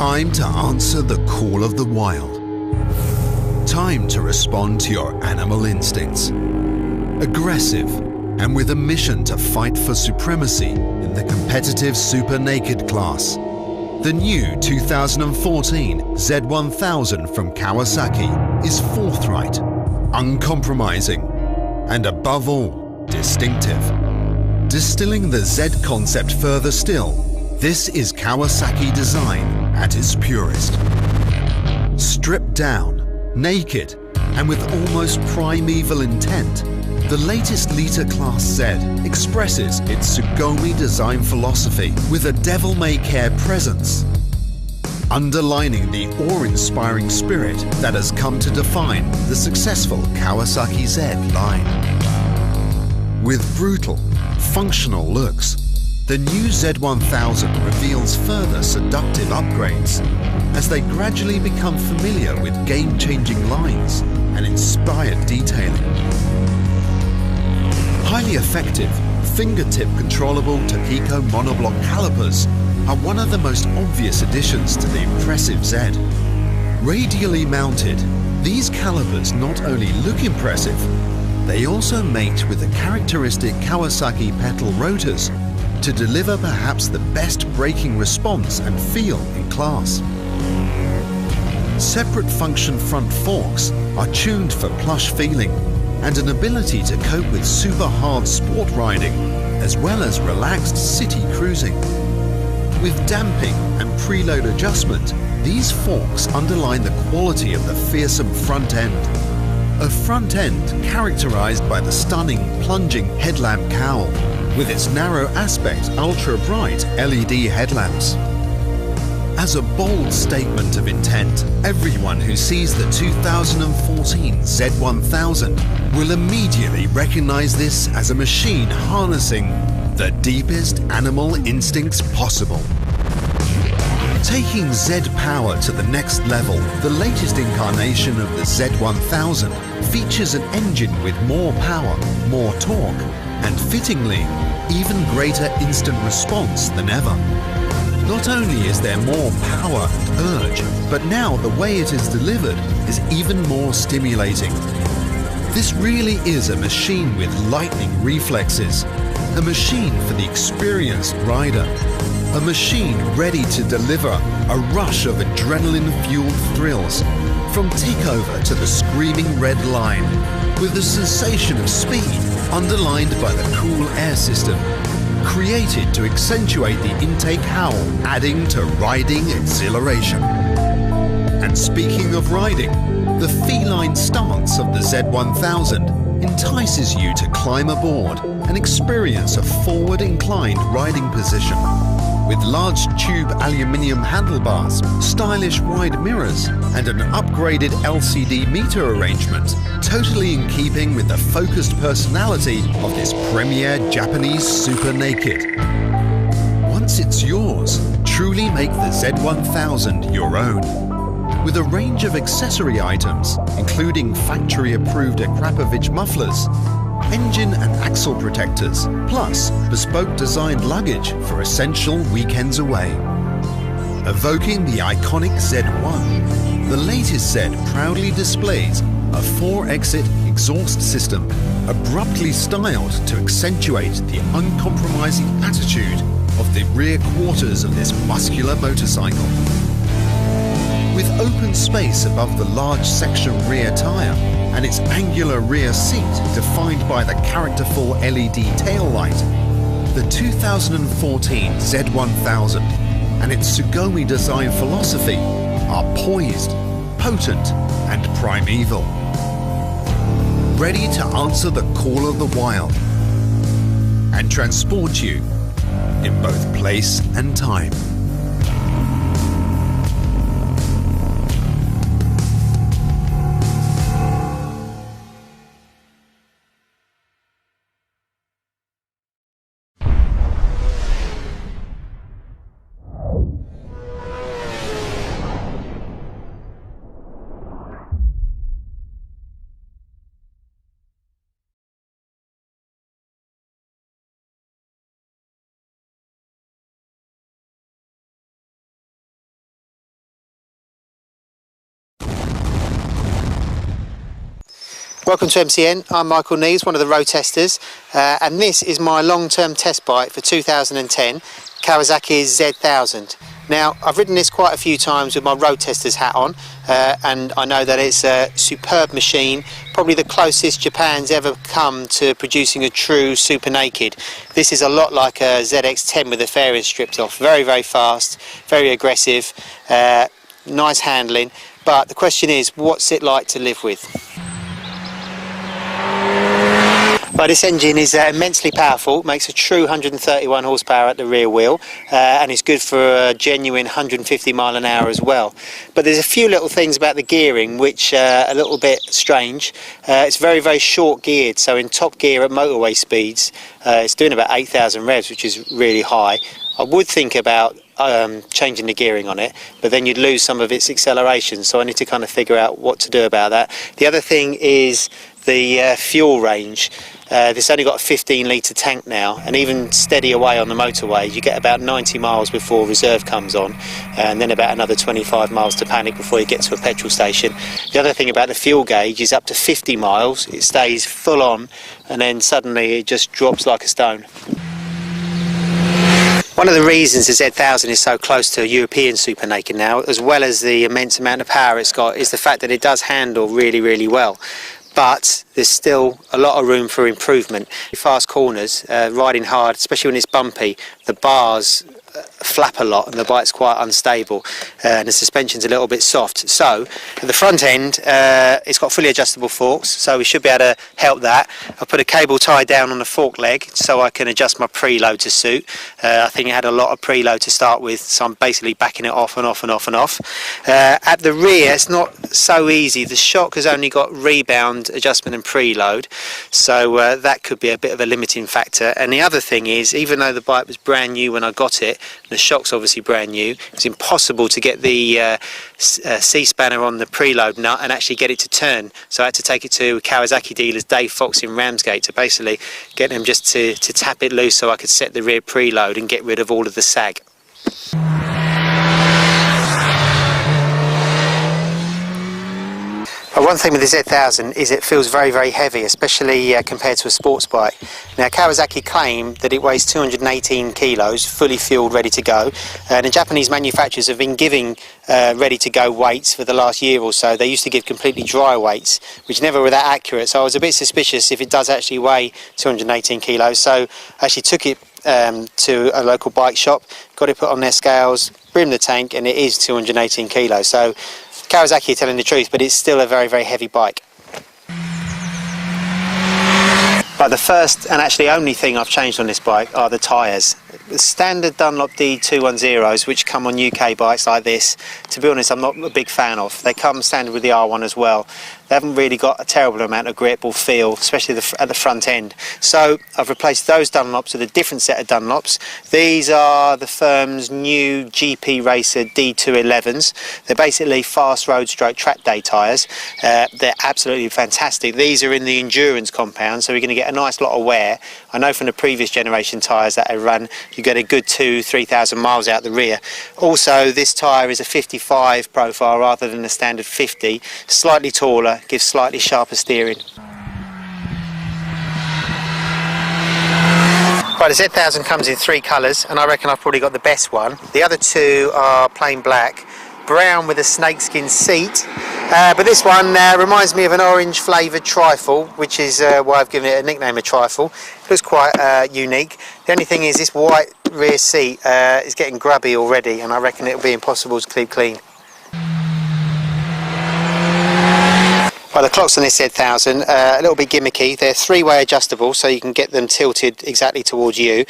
Time to answer the call of the wild. Time to respond to your animal instincts. Aggressive and with a mission to fight for supremacy in the competitive super naked class. The new 2014 Z1000 from Kawasaki is forthright, uncompromising, and above all, distinctive. Distilling the Z concept further still, this is Kawasaki design at its purest. Stripped down, naked, and with almost primeval intent, the latest Lita Class Z expresses its Tsugomi design philosophy with a devil-may-care presence, underlining the awe-inspiring spirit that has come to define the successful Kawasaki Z line. With brutal, functional looks, the new Z1000 reveals further seductive upgrades as they gradually become familiar with game-changing lines and inspired detailing. Highly effective, fingertip controllable Takiko monoblock calipers are one of the most obvious additions to the impressive Z. Radially mounted, these calipers not only look impressive, they also mate with the characteristic Kawasaki petal rotors to deliver perhaps the best braking response and feel in class. Separate function front forks are tuned for plush feeling and an ability to cope with super hard sport riding as well as relaxed city cruising. With damping and preload adjustment, these forks underline the quality of the fearsome front end. A front end characterized by the stunning plunging headlamp cowl with its narrow aspect ultra-bright LED headlamps. As a bold statement of intent, everyone who sees the 2014 Z1000 will immediately recognize this as a machine harnessing the deepest animal instincts possible. Taking Z power to the next level, the latest incarnation of the Z1000 features an engine with more power, more torque, and fittingly, even greater instant response than ever. Not only is there more power and urge, but now the way it is delivered is even more stimulating. This really is a machine with lightning reflexes, a machine for the experienced rider, a machine ready to deliver a rush of adrenaline-fueled thrills, from tick-over to the screaming red line, with the sensation of speed underlined by the cool air system, created to accentuate the intake howl, adding to riding exhilaration. And speaking of riding, the feline stance of the Z1000 entices you to climb aboard and experience a forward-inclined riding position. With large tube aluminium handlebars, stylish wide mirrors, and an upgraded LCD meter arrangement, totally in keeping with the focused personality of this premier Japanese super naked. Once it's yours, truly make the Z1000 your own. With a range of accessory items, including factory-approved Akrapovic mufflers, engine and axle protectors, plus bespoke designed luggage for essential weekends away. Evoking the iconic Z1, the latest Z proudly displays a 4-exit exhaust system, abruptly styled to accentuate the uncompromising attitude of the rear quarters of this muscular motorcycle. With open space above the large section rear tyre and its angular rear seat defined by the characterful LED taillight, the 2014 Z1000 and its Tsugomi design philosophy are poised, potent, and primeval. Ready to answer the call of the wild and transport you in both place and time. Welcome to MCN. I'm Michael Neves, one of the road testers, and this is my long-term test bike for 2010, Kawasaki's Z1000. Now, I've ridden this quite a few times with my road tester's hat on, and I know that it's a superb machine, probably the closest Japan's ever come to producing a true super naked. This is a lot like a ZX10 with the fairing stripped off. Very, very fast, very aggressive, nice handling, but the question is, what's it like to live with? But this engine is immensely powerful, makes a true 131 horsepower at the rear wheel, and is good for a genuine 150 mile an hour as well. But there's a few little things about the gearing which are a little bit strange. It's very, very short geared, so in top gear at motorway speeds, it's doing about 8,000 revs, which is really high. I would think about changing the gearing on it, but then you'd lose some of its acceleration, so I need to kind of figure out what to do about that. The other thing is the fuel range. This only got a 15 litre tank now, and even steady away on the motorway you get about 90 miles before reserve comes on, and then about another 25 miles to panic before you get to a petrol station. The other thing about the fuel gauge is up to 50 miles it stays full on, and then suddenly it just drops like a stone. One of the reasons the Z1000 is so close to a European super naked now, as well as the immense amount of power it's got, is the fact that it does handle really, really well. But there's still a lot of room for improvement. Fast corners, riding hard, especially when it's bumpy, the bars flap a lot and the bike's quite unstable, and the suspension's a little bit soft. So at the front end it's got fully adjustable forks, so we should be able to help that. I put a cable tie down on the fork leg so I can adjust my preload to suit. I think it had a lot of preload to start with, so I'm basically backing it off and off and off and off. At the rear it's not so easy. The shock has only got rebound adjustment and preload, so that could be a bit of a limiting factor. And the other thing is, even though the bike was brand new when I got it, the shock's obviously brand new, it's impossible to get the C-spanner on the preload nut and actually get it to turn. So I had to take it to Kawasaki dealers, Dave Fox in Ramsgate, to basically get them just to tap it loose so I could set the rear preload and get rid of all of the sag. But one thing with the Z1000 is it feels very, very heavy, especially compared to a sports bike. Now, Kawasaki claim that it weighs 218 kilos, fully fueled, ready to go. And the Japanese manufacturers have been giving ready to go weights for the last year or so. They used to give completely dry weights, which never were that accurate. So I was a bit suspicious if it does actually weigh 218 kilos. So I actually took it to a local bike shop, got it put on their scales, brimmed the tank, and it is 218 kilos. So Kawasaki are telling the truth, but it's still a very, very heavy bike. But the first and actually only thing I've changed on this bike are the tyres. The standard Dunlop D210s, which come on UK bikes like this, to be honest, I'm not a big fan of. They come standard with the R1 as well. They haven't really got a terrible amount of grip or feel, especially at the front end. So I've replaced those Dunlops with a different set of Dunlops. These are the firm's new GP Racer D211s. They're basically fast road stroke track day tyres. They're absolutely fantastic. These are in the endurance compound, so we're going to get a nice lot of wear. I know from the previous generation tyres that I run, you get a good 2,000–3,000 miles out the rear. Also, this tyre is a 55 profile rather than the standard 50, slightly taller, gives slightly sharper steering. Right, the Z1000 comes in 3 colours, and I reckon I've probably got the best one. The other 2 are plain black, brown with a snakeskin seat, but this one reminds me of an orange flavoured trifle, which is why I've given it a nickname of trifle. It looks quite unique. The only thing is this white rear seat is getting grubby already, and I reckon it'll be impossible to keep clean. Well, the clocks on this Z1000 a little bit gimmicky. They're 3-way adjustable, so you can get them tilted exactly towards you,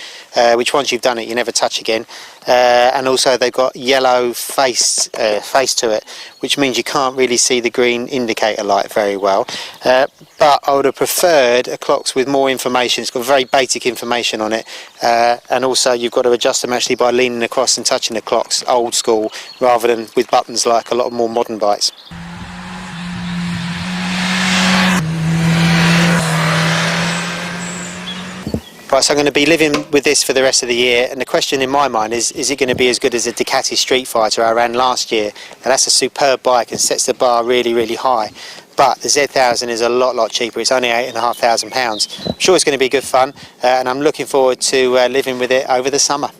which once you've done it you never touch again. And also they've got yellow face to it, which means you can't really see the green indicator light very well. But I would have preferred a clocks with more information. It's got very basic information on it, and also you've got to adjust them actually by leaning across and touching the clocks, old school, rather than with buttons like a lot of more modern bikes. Right, so I'm going to be living with this for the rest of the year, and the question in my mind is it going to be as good as the Ducati Street Fighter I ran last year? And that's a superb bike and sets the bar really, really high. but the Z1000 is a lot cheaper. It's only £8,500. I'm sure it's going to be good fun, and I'm looking forward to living with it over the summer.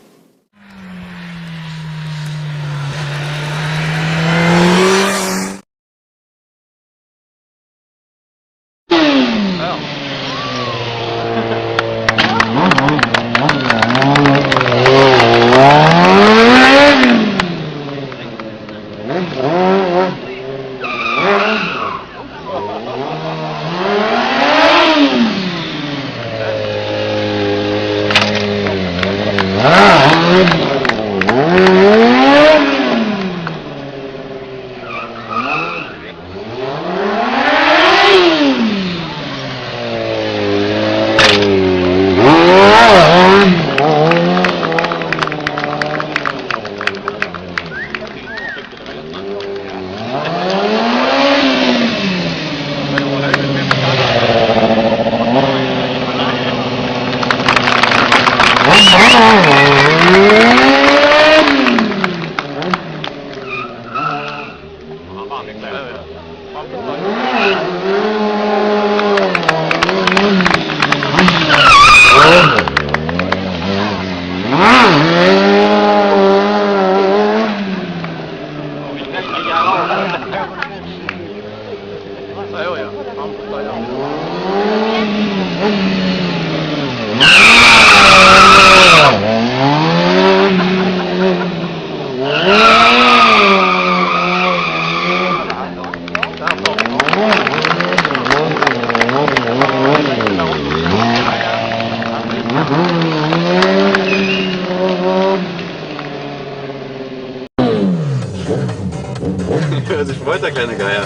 Also ich wollte, der kleine Geier.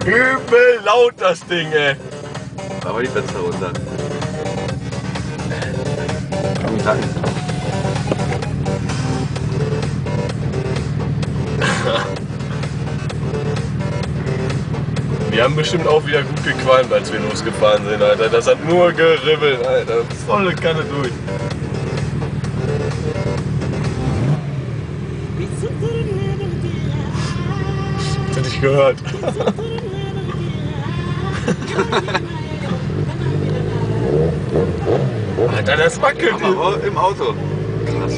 Übel laut das Ding, ey. Aber die Fenster runter. Komm, ich rein. Wir haben bestimmt auch wieder gut gequalmt, als wir losgefahren sind, Alter. Das hat nur geribbelt, Alter. Volle Kanne durch. Hätte ich gehört. Alter, das wackelt. Aber im Auto. Krass.